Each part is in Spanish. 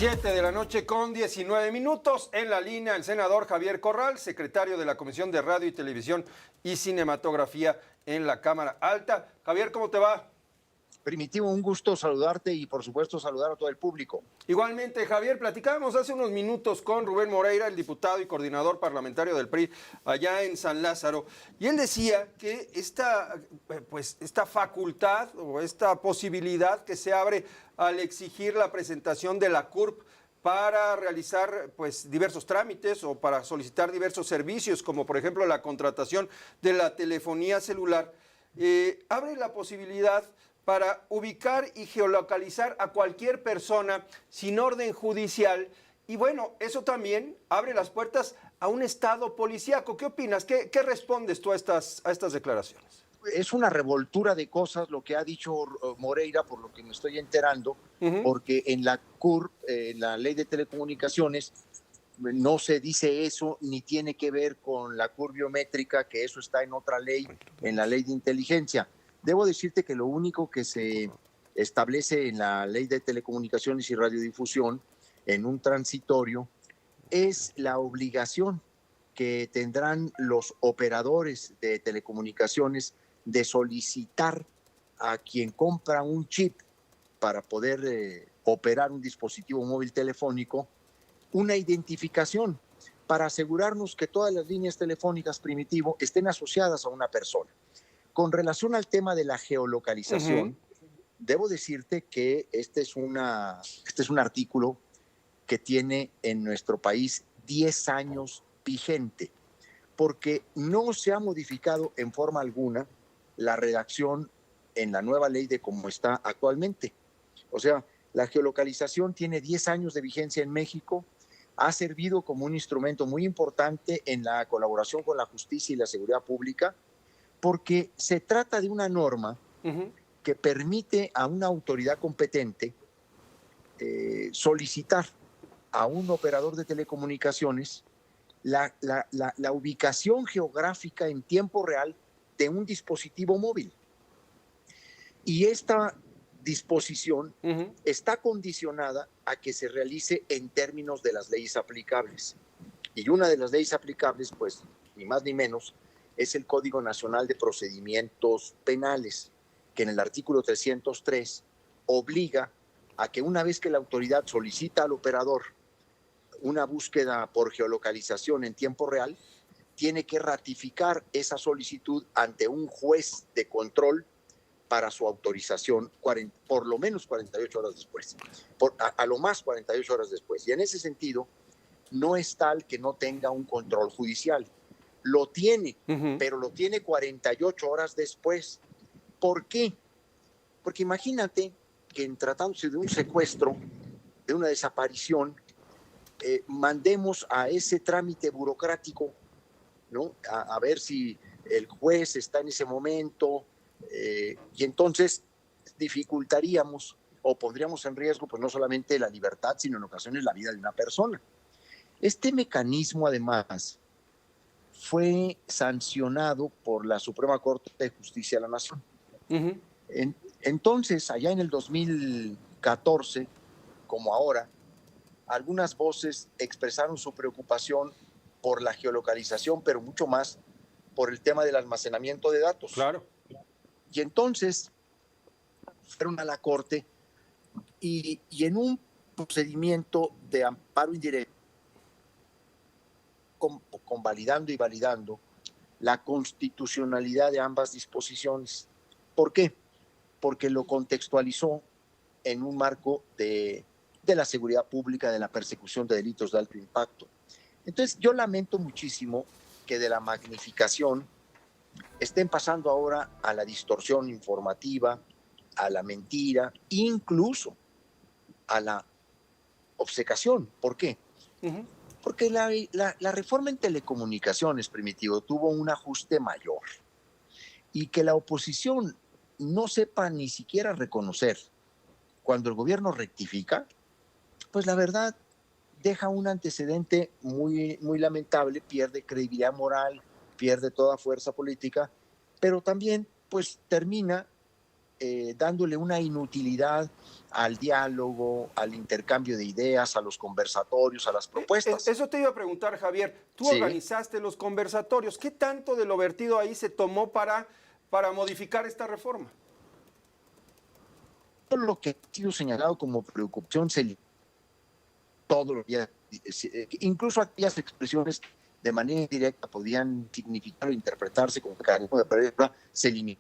7:19 en la línea el senador Javier Corral, secretario de la Comisión de Radio y Televisión y Cinematografía en la Cámara Alta. Javier, ¿cómo te va? Primitivo, un gusto saludarte y por supuesto saludar a todo el público. Igualmente, Javier, platicábamos hace unos minutos con Rubén Moreira, el diputado y coordinador parlamentario del PRI allá en San Lázaro, y él decía que esta facultad o esta posibilidad que se abre al exigir la presentación de la CURP para realizar diversos trámites o para solicitar diversos servicios, como por ejemplo la contratación de la telefonía celular, abre la posibilidad para ubicar y geolocalizar a cualquier persona sin orden judicial. Y bueno, eso también abre las puertas a un estado policíaco. ¿Qué opinas? ¿Qué respondes tú a estas declaraciones? Es una revoltura de cosas lo que ha dicho Moreira, por lo que me estoy enterando, porque en la CURP, la Ley de Telecomunicaciones, no se dice eso, ni tiene que ver con la CURP biométrica, que eso está en otra ley, en la Ley de Inteligencia. Debo decirte que lo único que se establece en la Ley de Telecomunicaciones y Radiodifusión, en un transitorio, es la obligación que tendrán los operadores de telecomunicaciones de solicitar a quien compra un chip para poder operar un dispositivo móvil telefónico una identificación para asegurarnos que todas las líneas telefónicas, Primitivo, estén asociadas a una persona. Con relación al tema de la geolocalización, debo decirte que este es un artículo que tiene en nuestro país 10 años vigente, porque no se ha modificado en forma alguna la redacción en la nueva ley de cómo está actualmente. O sea, la geolocalización tiene 10 años de vigencia en México, ha servido como un instrumento muy importante en la colaboración con la justicia y la seguridad pública, porque se trata de una norma que permite a una autoridad competente solicitar a un operador de telecomunicaciones la ubicación geográfica en tiempo real de un dispositivo móvil. Y esta disposición está condicionada a que se realice en términos de las leyes aplicables. Y una de las leyes aplicables, pues, ni más ni menos, es el Código Nacional de Procedimientos Penales, que en el artículo 303 obliga a que una vez que la autoridad solicita al operador una búsqueda por geolocalización en tiempo real, tiene que ratificar esa solicitud ante un juez de control para su autorización por lo menos 48 horas después, a lo más 48 horas después. Y en ese sentido, no es tal que no tenga un control judicial. Lo tiene, pero lo tiene 48 horas después. ¿Por qué? Porque imagínate que en tratándose de un secuestro, de una desaparición, mandemos a ese trámite burocrático, ¿no? A ver si el juez está en ese momento, y entonces dificultaríamos o pondríamos en riesgo pues no solamente la libertad, sino en ocasiones la vida de una persona. Este mecanismo, además, fue sancionado por la Suprema Corte de Justicia de la Nación. Entonces, allá en el 2014, como ahora, algunas voces expresaron su preocupación por la geolocalización, pero mucho más por el tema del almacenamiento de datos. Claro. Y entonces fueron a la Corte y en un procedimiento de amparo indirecto, convalidando y validando la constitucionalidad de ambas disposiciones. ¿Por qué? Porque lo contextualizó en un marco de la seguridad pública, de la persecución de delitos de alto impacto. Entonces, yo lamento muchísimo que de la magnificación estén pasando ahora a la distorsión informativa, a la mentira, incluso a la obcecación. ¿Por qué? Porque la reforma en telecomunicaciones, Primitivo, tuvo un ajuste mayor, y que la oposición no sepa ni siquiera reconocer cuando el gobierno rectifica, pues la verdad deja un antecedente muy, muy lamentable, pierde credibilidad moral, pierde toda fuerza política, pero también pues termina dándole una inutilidad al diálogo, al intercambio de ideas, a los conversatorios, a las propuestas. Eso te iba a preguntar, Javier. Tú Sí. organizaste los conversatorios. ¿Qué tanto de lo vertido ahí se tomó para modificar esta reforma? Todo lo que ha sido señalado como preocupación todo lo que incluso aquellas expresiones de manera indirecta podían significar o interpretarse como mecanismo de pérdida, se eliminó.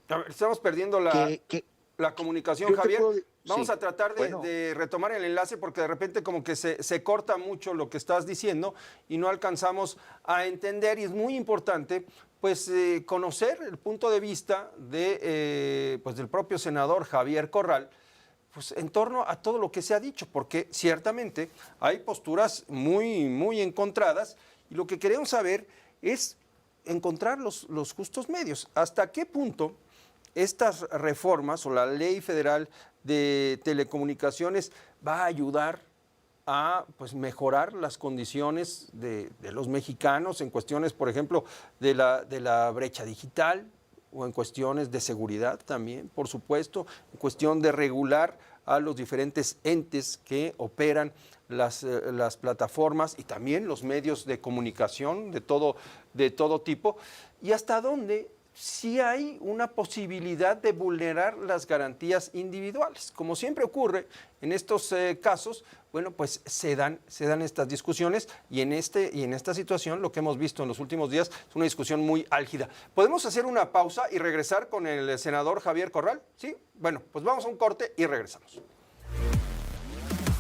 A ver, estamos perdiendo la comunicación, Javier. Vamos sí, a tratar de retomar el enlace porque de repente como que se corta mucho lo que estás diciendo y no alcanzamos a entender, y es muy importante pues conocer el punto de vista de, pues, del propio senador Javier Corral, pues en torno a todo lo que se ha dicho, porque ciertamente hay posturas muy encontradas, y lo que queremos saber es encontrar los justos medios. ¿Hasta qué punto estas reformas o la ley federal de telecomunicaciones va a ayudar a, pues, mejorar las condiciones de los mexicanos en cuestiones, por ejemplo, de la brecha digital, o en cuestiones de seguridad también, por supuesto, en cuestión de regular a los diferentes entes que operan las plataformas y también los medios de comunicación de todo tipo, y hasta dónde sí hay una posibilidad de vulnerar las garantías individuales. Como siempre ocurre en estos casos, bueno, pues se dan estas discusiones, y en esta situación lo que hemos visto en los últimos días es una discusión muy álgida. ¿Podemos hacer una pausa y regresar con el senador Javier Corral? ¿Sí? Bueno, pues vamos a un corte y regresamos.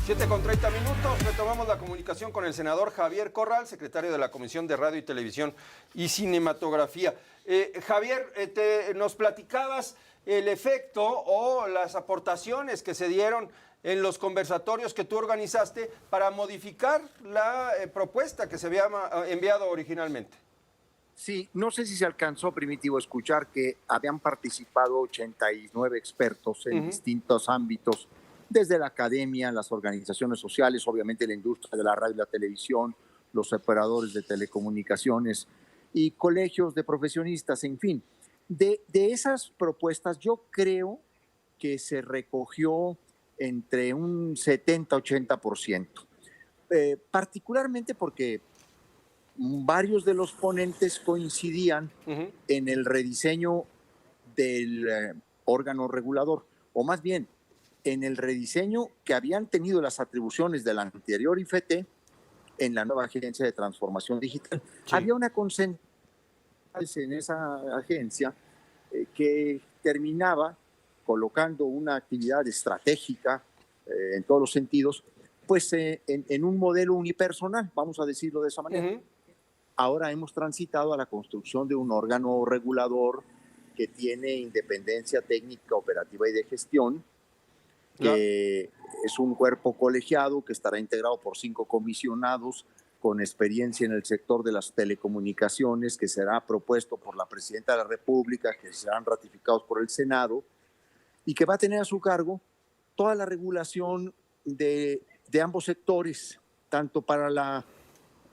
7:30, retomamos la comunicación con el senador Javier Corral, secretario de la Comisión de Radio y Televisión y Cinematografía. Javier, nos platicabas el efecto o las aportaciones que se dieron en los conversatorios que tú organizaste para modificar la propuesta que se había enviado originalmente. Sí, no sé si se alcanzó, Primitivo, a escuchar que habían participado 89 expertos en distintos ámbitos, desde la academia, las organizaciones sociales, obviamente la industria de la radio y la televisión, los operadores de telecomunicaciones y colegios de profesionistas, en fin. De esas propuestas yo creo que se recogió entre un 70-80%, particularmente porque varios de los ponentes coincidían en el rediseño del órgano regulador, o más bien en el rediseño que habían tenido las atribuciones de la anterior IFT en la nueva Agencia de Transformación Digital. Sí. Había una concentración en esa agencia que terminaba colocando una actividad estratégica en todos los sentidos, pues en un modelo unipersonal, vamos a decirlo de esa manera. Ahora hemos transitado a la construcción de un órgano regulador que tiene independencia técnica, operativa y de gestión, que es un cuerpo colegiado que estará integrado por 5 comisionados con experiencia en el sector de las telecomunicaciones, que será propuesto por la Presidenta de la República, que serán ratificados por el Senado, y que va a tener a su cargo toda la regulación de ambos sectores, tanto para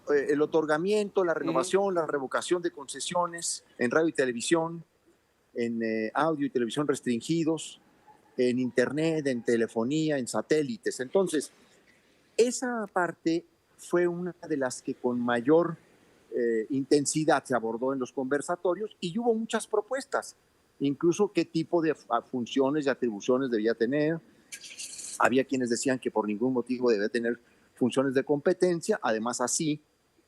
el otorgamiento, la renovación, la revocación de concesiones en radio y televisión, en audio y televisión restringidos, en internet, en telefonía, en satélites. Entonces, esa parte fue una de las que con mayor intensidad se abordó en los conversatorios, y hubo muchas propuestas, incluso qué tipo de funciones y atribuciones debía tener. Había quienes decían que por ningún motivo debía tener funciones de competencia. Además, así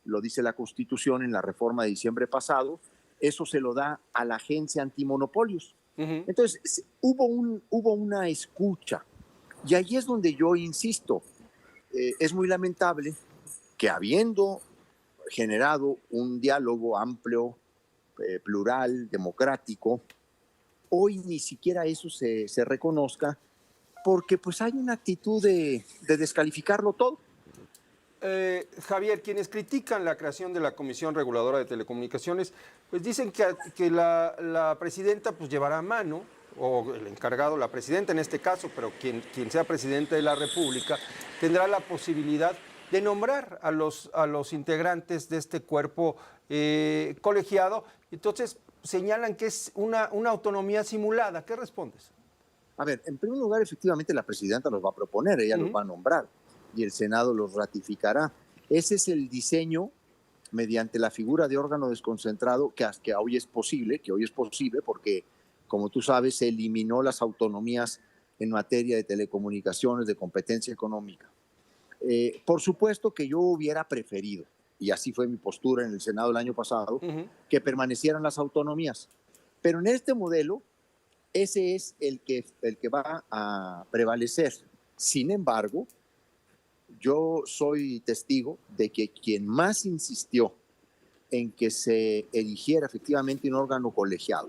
lo dice la Constitución en la reforma de diciembre pasado, eso se lo da a la Agencia Antimonopolios. Entonces, hubo una escucha, y ahí es donde yo insisto, es muy lamentable que, habiendo generado un diálogo amplio, plural, democrático, hoy ni siquiera eso se reconozca, porque pues hay una actitud de descalificarlo todo. Javier, quienes critican la creación de la Comisión Reguladora de Telecomunicaciones, pues dicen que la presidenta pues llevará a mano, o el encargado, la presidenta en este caso, pero quien sea presidente de la República, tendrá la posibilidad de nombrar a los integrantes de este cuerpo colegiado. Entonces, señalan que es una autonomía simulada. ¿Qué respondes? A ver, en primer lugar, efectivamente la presidenta los va a proponer, ella los va a nombrar y el Senado los ratificará. Ese es el diseño mediante la figura de órgano desconcentrado que hoy es posible, porque, como tú sabes, se eliminó las autonomías en materia de telecomunicaciones, de competencia económica. Por supuesto que yo hubiera preferido, y así fue mi postura en el Senado el año pasado, que permanecieran las autonomías. Pero en este modelo, ese es el que va a prevalecer. Sin embargo, yo soy testigo de que quien más insistió en que se eligiera efectivamente un órgano colegiado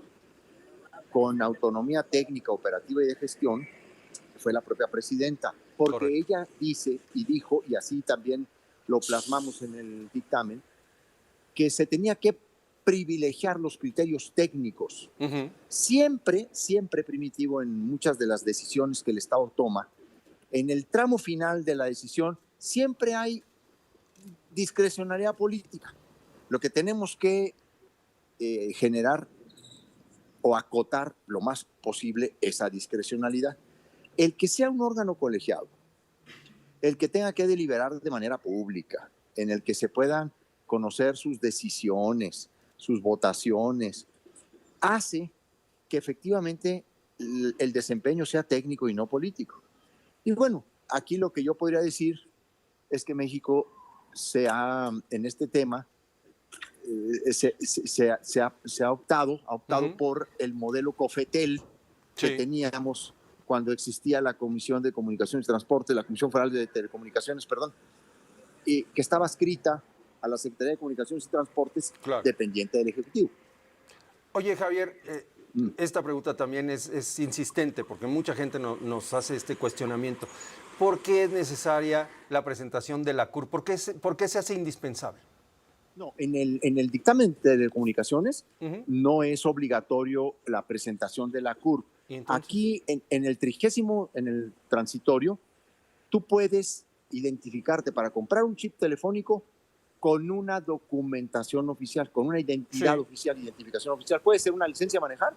con autonomía técnica, operativa y de gestión fue la propia presidenta, porque Correcto. ella dice y dijo, y así también lo plasmamos en el dictamen, que se tenía que privilegiar los criterios técnicos. Siempre, Primitivo, en muchas de las decisiones que el Estado toma, en el tramo final de la decisión, siempre hay discrecionalidad política. Lo que tenemos que generar o acotar lo más posible esa discrecionalidad. El que sea un órgano colegiado, el que tenga que deliberar de manera pública, en el que se puedan conocer sus decisiones, sus votaciones, hace que efectivamente el desempeño sea técnico y no político. Y bueno, aquí lo que yo podría decir es que México en este tema, se ha optado por el modelo COFETEL que teníamos cuando existía la Comisión de Comunicaciones y Transporte, la Comisión Federal de Telecomunicaciones, perdón, y que estaba adscrita a la Secretaría de Comunicaciones y Transportes, dependiente del Ejecutivo. Oye, Javier, esta pregunta también es insistente porque mucha gente nos hace este cuestionamiento. ¿Por qué es necesaria la presentación de la CUR? ¿Por qué se hace indispensable? No, en el dictamen de telecomunicaciones no es obligatorio la presentación de la CUR. Aquí, en el 30º, en el transitorio, tú puedes identificarte para comprar un chip telefónico con una documentación oficial, con una identidad oficial, identificación oficial. Puede ser una licencia a manejar,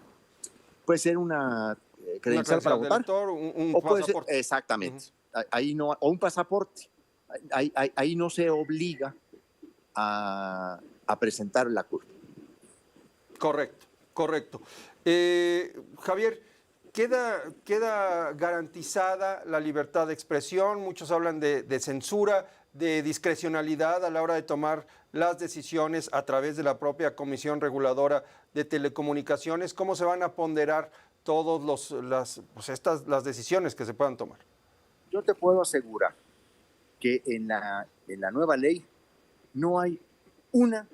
puede ser una credencial para votar, lector, un o puede ser, pasaporte. exactamente, ahí no, o un pasaporte. Ahí no se obliga a presentar la CUR. Correcto. Javier, ¿queda garantizada la libertad de expresión? Muchos hablan de censura, de discrecionalidad a la hora de tomar las decisiones a través de la propia Comisión Reguladora de Telecomunicaciones. ¿Cómo se van a ponderar todas las decisiones que se puedan tomar? Yo te puedo asegurar que en la nueva ley no hay una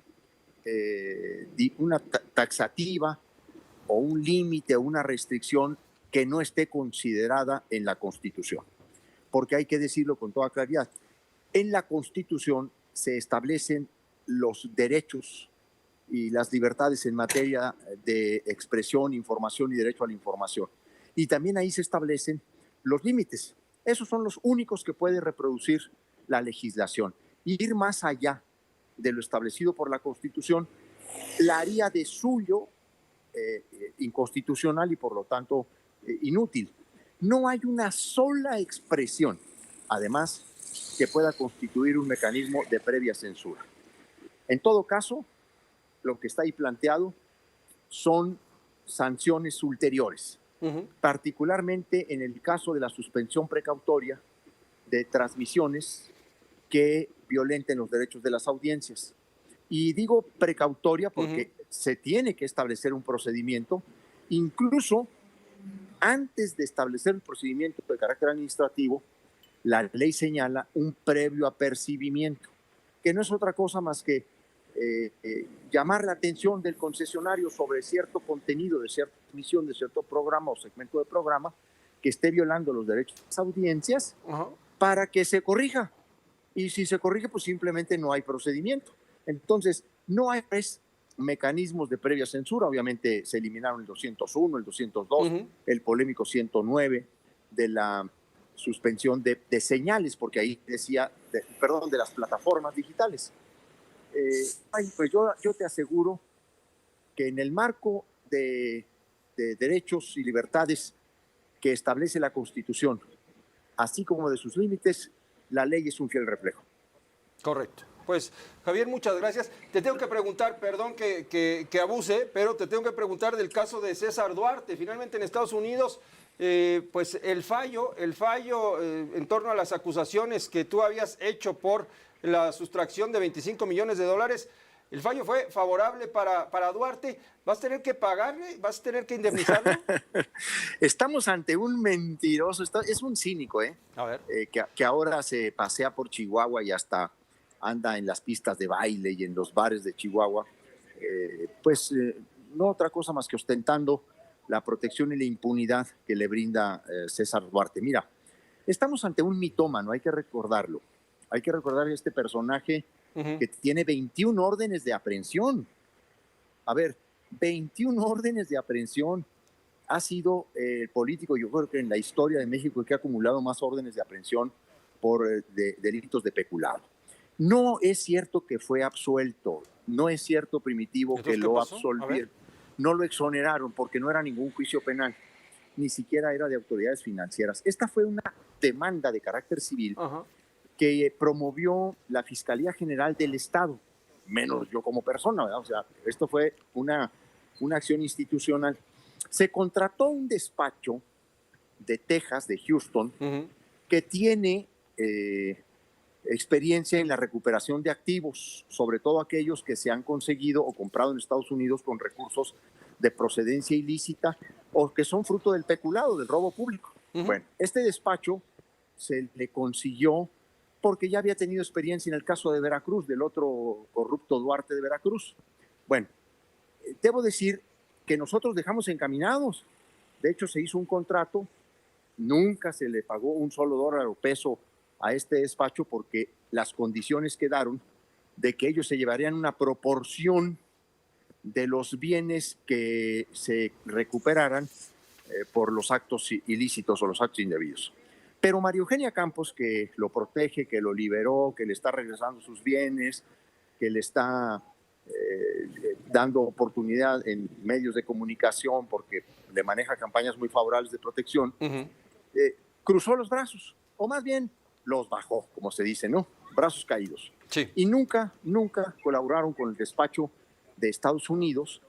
taxativa o un límite o una restricción que no esté considerada en la Constitución. Porque hay que decirlo con toda claridad. En la Constitución se establecen los derechos y las libertades en materia de expresión, información y derecho a la información. Y también ahí se establecen los límites. Esos son los únicos que puede reproducir la legislación. Y ir más allá de lo establecido por la Constitución la haría de suyo inconstitucional y por lo tanto inútil. No hay una sola expresión, además, que pueda constituir un mecanismo de previa censura. En todo caso, lo que está ahí planteado son sanciones ulteriores, particularmente en el caso de la suspensión precautoria de transmisiones que violenten los derechos de las audiencias. Y digo precautoria porque se tiene que establecer un procedimiento, incluso antes de establecer el procedimiento de carácter administrativo, la ley señala un previo apercibimiento, que no es otra cosa más que llamar la atención del concesionario sobre cierto contenido de cierta emisión, de cierto programa o segmento de programa que esté violando los derechos de las audiencias para que se corrija. Y si se corrige, pues simplemente no hay procedimiento. Entonces, no hay mecanismos de previa censura. Obviamente se eliminaron el 201, el 202, el polémico 109 de la suspensión de señales, porque ahí decía, de las plataformas digitales. Pues yo te aseguro que en el marco de derechos y libertades que establece la Constitución, así como de sus límites, la ley es un fiel reflejo. Correcto. Pues, Javier, muchas gracias. Te tengo que preguntar, perdón que abuse, pero te tengo que preguntar del caso de César Duarte. Finalmente en Estados Unidos, pues el fallo en torno a las acusaciones que tú habías hecho por la sustracción de 25 millones de dólares, el fallo fue favorable para Duarte. ¿Vas a tener que pagarle? ¿Vas a tener que indemnizarlo? Estamos ante un mentiroso, es un cínico, A ver. que ahora se pasea por Chihuahua y hasta anda en las pistas de baile y en los bares de Chihuahua, no otra cosa más que ostentando la protección y la impunidad que le brinda César Duarte. Mira, estamos ante un mitómano, hay que recordarlo. Hay que recordar a este personaje que tiene 21 órdenes de aprehensión. A ver, 21 órdenes de aprehensión. Ha sido el político, yo creo que en la historia de México, que ha acumulado más órdenes de aprehensión por delitos de peculado. No es cierto que fue absuelto, no es cierto, Primitivo, que lo absolvieron. No lo exoneraron porque no era ningún juicio penal, ni siquiera era de autoridades financieras. Esta fue una demanda de carácter civil que promovió la Fiscalía General del Estado, menos yo como persona, ¿verdad? O sea, esto fue una acción institucional. Se contrató un despacho de Texas, de Houston, que tiene experiencia en la recuperación de activos, sobre todo aquellos que se han conseguido o comprado en Estados Unidos con recursos de procedencia ilícita o que son fruto del peculado, del robo público. Bueno, este despacho se le consiguió porque ya había tenido experiencia en el caso de Veracruz, del otro corrupto Duarte de Veracruz. Bueno, debo decir que nosotros dejamos encaminados. De hecho, se hizo un contrato, nunca se le pagó un solo dólar o peso a este despacho porque las condiciones quedaron de que ellos se llevarían una proporción de los bienes que se recuperaran por los actos ilícitos o los actos indebidos. Pero María Eugenia Campos, que lo protege, que lo liberó, que le está regresando sus bienes, que le está dando oportunidad en medios de comunicación porque le maneja campañas muy favorables de protección, cruzó los brazos, o más bien los bajó, como se dice, ¿no? Brazos caídos. Sí. Y nunca colaboraron con el despacho de Estados Unidos.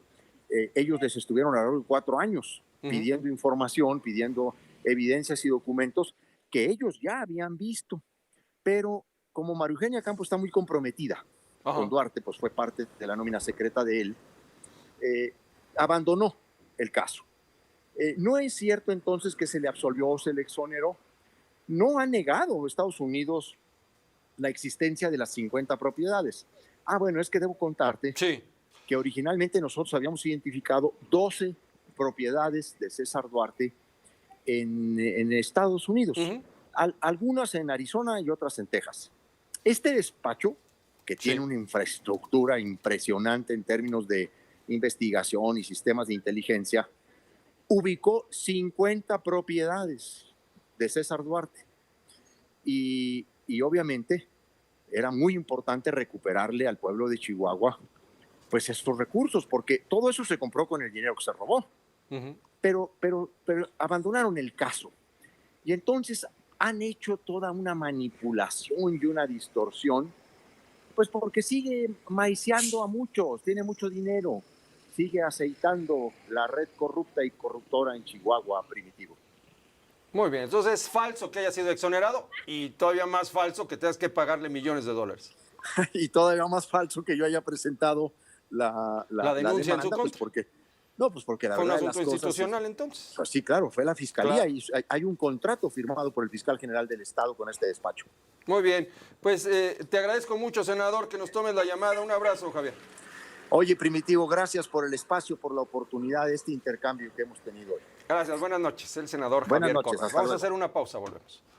Ellos les estuvieron alrededor de 4 años pidiendo información, pidiendo evidencias y documentos que ellos ya habían visto. Pero como María Eugenia Campos está muy comprometida con Duarte, pues fue parte de la nómina secreta de él, abandonó el caso. No es cierto entonces que se le absolvió o se le exoneró. No ha negado Estados Unidos la existencia de las 50 propiedades. Bueno, es que debo contarte que originalmente nosotros habíamos identificado 12 propiedades de César Duarte en Estados Unidos, algunas en Arizona y otras en Texas. Este despacho, que tiene una infraestructura impresionante en términos de investigación y sistemas de inteligencia, ubicó 50 propiedades de César Duarte. Y obviamente era muy importante recuperarle al pueblo de Chihuahua pues estos recursos, porque todo eso se compró con el dinero que se robó. Pero abandonaron el caso. Y entonces han hecho toda una manipulación y una distorsión, pues porque sigue maiciando a muchos, tiene mucho dinero, sigue aceitando la red corrupta y corruptora en Chihuahua, Primitivo. Muy bien, entonces es falso que haya sido exonerado y todavía más falso que tengas que pagarle millones de dólares. Y todavía más falso que yo haya presentado la denuncia demanda, en su contra. Pues porque la ¿Fue un verdad asunto de las institucional cosas, entonces? Pues sí, claro, fue la Fiscalía, Claro. y hay un contrato firmado por el fiscal general del Estado con este despacho. Muy bien, pues te agradezco mucho, senador, que nos tomes la llamada. Un abrazo, Javier. Oye, Primitivo, gracias por el espacio, por la oportunidad de este intercambio que hemos tenido hoy. Gracias, buenas noches. El senador Buenas Javier noches, Corral. hasta Vamos a luego. hacer una pausa, volvemos.